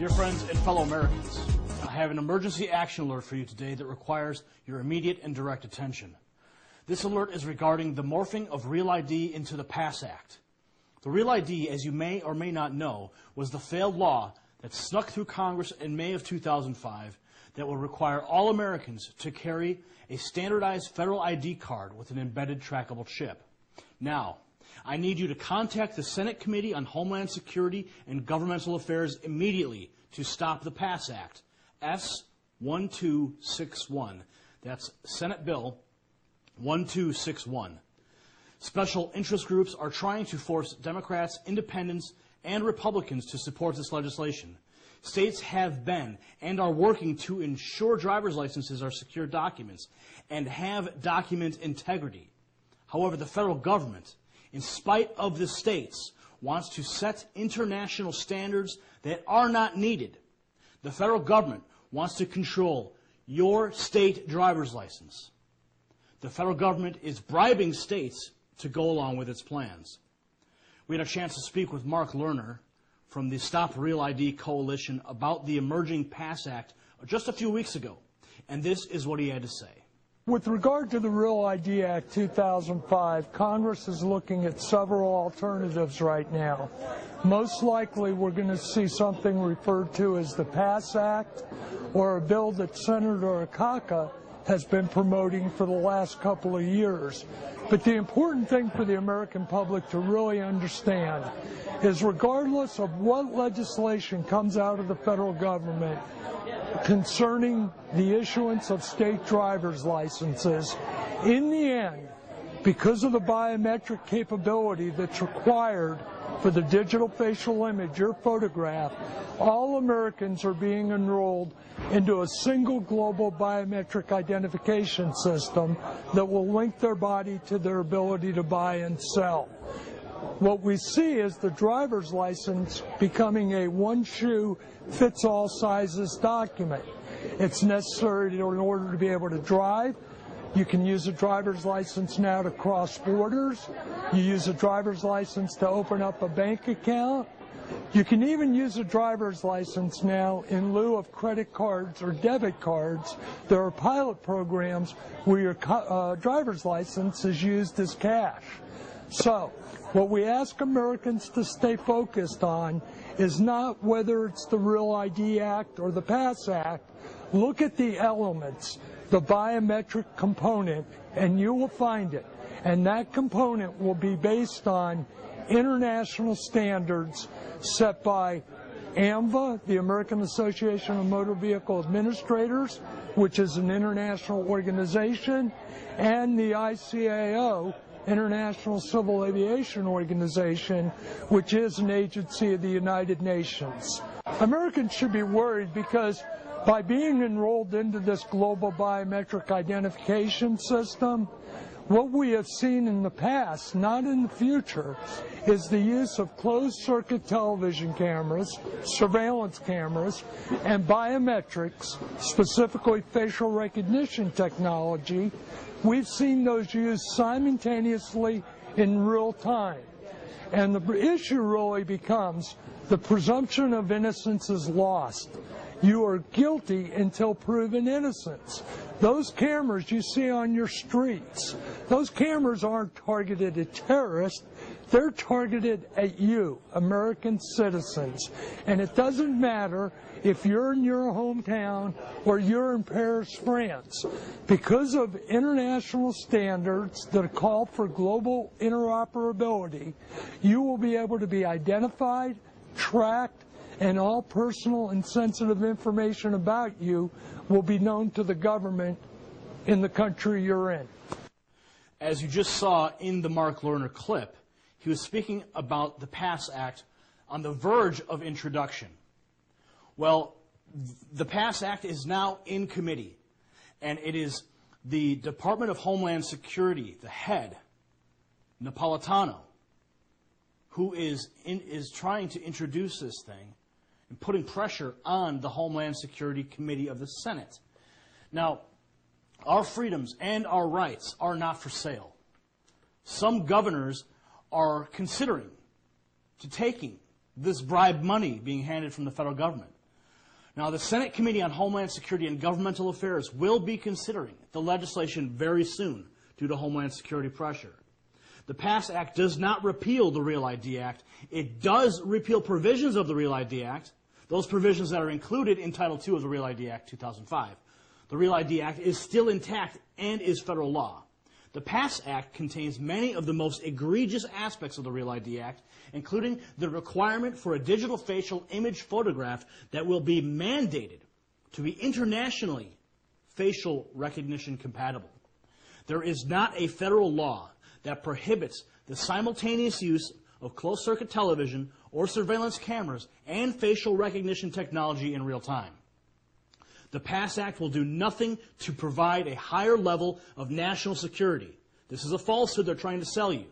Dear friends and fellow Americans, I have an emergency action alert for you today that requires your immediate and direct attention. This alert is regarding the morphing of Real ID into the PASS Act. The Real ID, as you may or may not know, was the failed law that snuck through Congress in May of 2005 that will require all Americans to carry a standardized federal ID card with an embedded trackable chip. Now, I need you to contact the Senate Committee on Homeland Security and Governmental Affairs immediately to stop the PASS Act, S-1261. That's Senate Bill 1261. Special interest groups are trying to force Democrats, independents, and Republicans to support this legislation. States have been and are working to ensure driver's licenses are secure documents and have document integrity. However, the federal government, in spite of the states, wants to set international standards that are not needed. The federal government wants to control your state driver's license. The federal government is bribing states to go along with its plans. We had a chance to speak with Mark Lerner from the Stop Real ID Coalition about the emerging PASS Act just a few weeks ago, and this is what he had to say. With regard to the Real ID Act 2005, Congress is looking at several alternatives right now. Most likely we're going to see something referred to as the PASS Act, or a bill that Senator Akaka has been promoting for the last couple of years. But the important thing for the American public to really understand is, regardless of what legislation comes out of the federal government concerning the issuance of state driver's licenses, in the end, because of the biometric capability that's required for the digital facial image, your photograph, all Americans are being enrolled into a single global biometric identification system that will link their body to their ability to buy and sell. What we see is the driver's license becoming a one-shoe-fits-all sizes document. It's necessary in order to be able to drive. You can use a driver's license now to cross borders. You use a driver's license to open up a bank account. You can even use a driver's license now in lieu of credit cards or debit cards. There are pilot programs where your driver's license is used as cash. So, what we ask Americans to stay focused on is not whether it's the Real ID Act or the PASS Act. Look at the elements, the biometric component, and you will find it. And that component will be based on international standards set by AMVA, the American Association of Motor Vehicle Administrators, which is an international organization, and the ICAO, International Civil Aviation Organization, which is an agency of the United Nations. Americans should be worried because by being enrolled into this global biometric identification system, what we have seen in the past, not in the future, is the use of closed-circuit television cameras, surveillance cameras, and biometrics, specifically facial recognition technology. We've seen those used simultaneously in real time. And the issue really becomes the presumption of innocence is lost. You are guilty until proven innocence. Those cameras you see on your streets, those cameras aren't targeted at terrorists. They're targeted at you, American citizens. And it doesn't matter if you're in your hometown or you're in Paris, France. Because of international standards that call for global interoperability, you will be able to be identified, tracked, and all personal and sensitive information about you will be known to the government in the country you're in. As you just saw in the Mark Lerner clip, he was speaking about the PASS Act on the verge of introduction. Well, the PASS Act is now in committee, and it is the Department of Homeland Security, the head, Napolitano, who is trying to introduce this thing and putting pressure on the Homeland Security Committee of the Senate. Now, our freedoms and our rights are not for sale. Some governors are considering taking this bribe money being handed from the federal government. Now, the Senate Committee on Homeland Security and Governmental Affairs will be considering the legislation very soon due to Homeland Security pressure. The PASS Act does not repeal the REAL ID Act. It does repeal provisions of the REAL ID Act, those provisions that are included in Title II of the REAL ID Act 2005. The REAL ID Act is still intact and is federal law. The PASS Act contains many of the most egregious aspects of the REAL ID Act, including the requirement for a digital facial image photograph that will be mandated to be internationally facial recognition compatible. There is not a federal law that prohibits the simultaneous use of closed-circuit television or surveillance cameras and facial recognition technology in real time. The PASS Act will do nothing to provide a higher level of national security. This is a falsehood they're trying to sell you.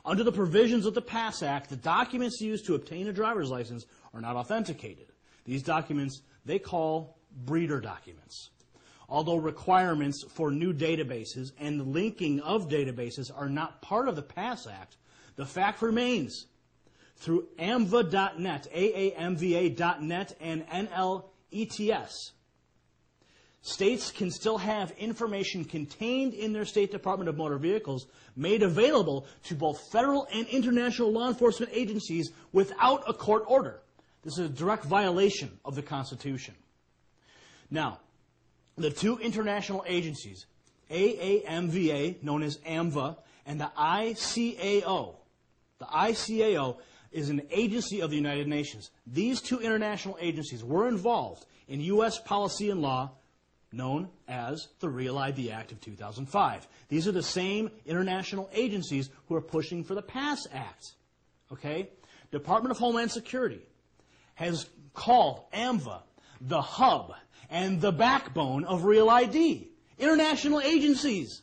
Under the provisions of the PASS Act, the documents used to obtain a driver's license are not authenticated. These documents they call breeder documents. Although requirements for new databases and the linking of databases are not part of the PASS Act, the fact remains through AAMVA.net, AAMVA.net, and NLETS, states can still have information contained in their State Department of Motor Vehicles made available to both federal and international law enforcement agencies without a court order. This is a direct violation of the Constitution. Now, the two international agencies, AAMVA, known as AMVA, and the ICAO. The ICAO is an agency of the United Nations. These two international agencies were involved in U.S. policy and law known as the REAL ID Act of 2005. These are the same international agencies who are pushing for the PASS Act. Okay? Department of Homeland Security has called AMVA the hub and the backbone of REAL ID. International agencies.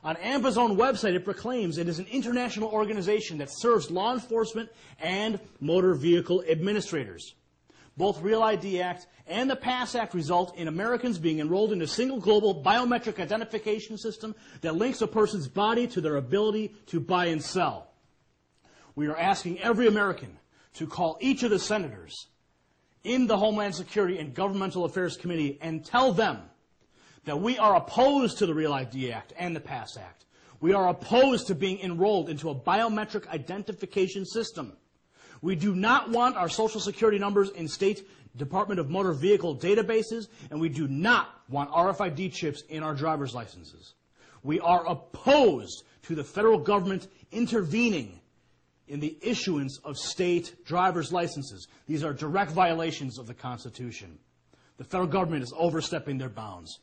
On AMVA's own website, it proclaims it is an international organization that serves law enforcement and motor vehicle administrators. Both REAL ID Act and the PASS Act result in Americans being enrolled in a single global biometric identification system that links a person's body to their ability to buy and sell. We are asking every American to call each of the senators in the Homeland Security and Governmental Affairs Committee and tell them that we are opposed to the REAL ID Act and the PASS Act. We are opposed to being enrolled into a biometric identification system. We do not want our Social Security numbers in State Department of Motor Vehicle databases, and we do not want RFID chips in our driver's licenses. We are opposed to the federal government intervening in the issuance of state driver's licenses. These are direct violations of the Constitution. The federal government is overstepping their bounds.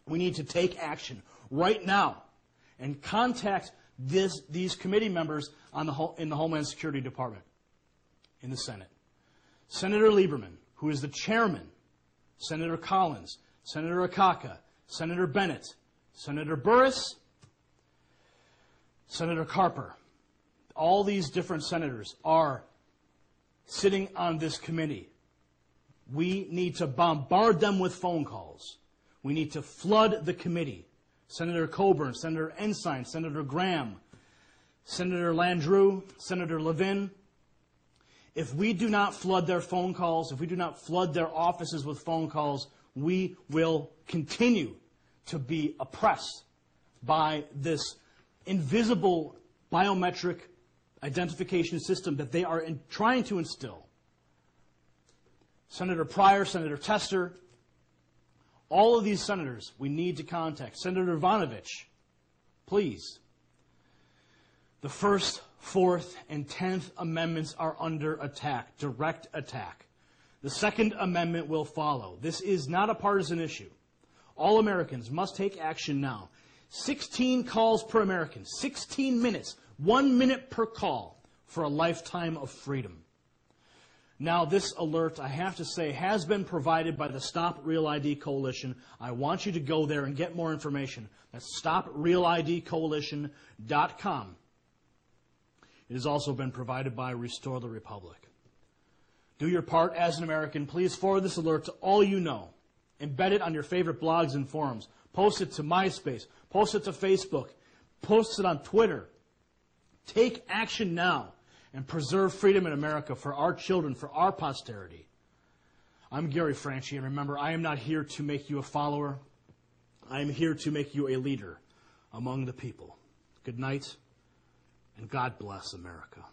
We need to take action right now and contact these committee members in the Homeland Security Department, in the Senate. Senator Lieberman, who is the chairman, Senator Collins, Senator Akaka, Senator Bennett, Senator Burris, Senator Carper. All these different senators are sitting on this committee. We need to bombard them with phone calls. We need to flood the committee. Senator Coburn, Senator Ensign, Senator Graham, Senator Landrieu, Senator Levin. If we do not flood their phone calls, if we do not flood their offices with phone calls, we will continue to be oppressed by this invisible biometric identification system that they are trying to instill. Senator Pryor, Senator Tester, all of these senators we need to contact. Senator Ivanovich, please. The First, Fourth, and 10th Amendments are under attack, direct attack. The Second Amendment will follow. This is not a partisan issue. All Americans must take action now. 16 calls per American, 16 minutes, 1 minute per call for a lifetime of freedom. Now, this alert, I have to say, has been provided by the Stop Real ID Coalition. I want you to go there and get more information. That's StopRealIDCoalition.com. It has also been provided by Restore the Republic. Do your part as an American. Please forward this alert to all you know. Embed it on your favorite blogs and forums. Post it to MySpace. Post it to Facebook. Post it on Twitter. Take action now and preserve freedom in America for our children, for our posterity. I'm Gary Franchi, and remember, I am not here to make you a follower. I am here to make you a leader among the people. Good night, and God bless America.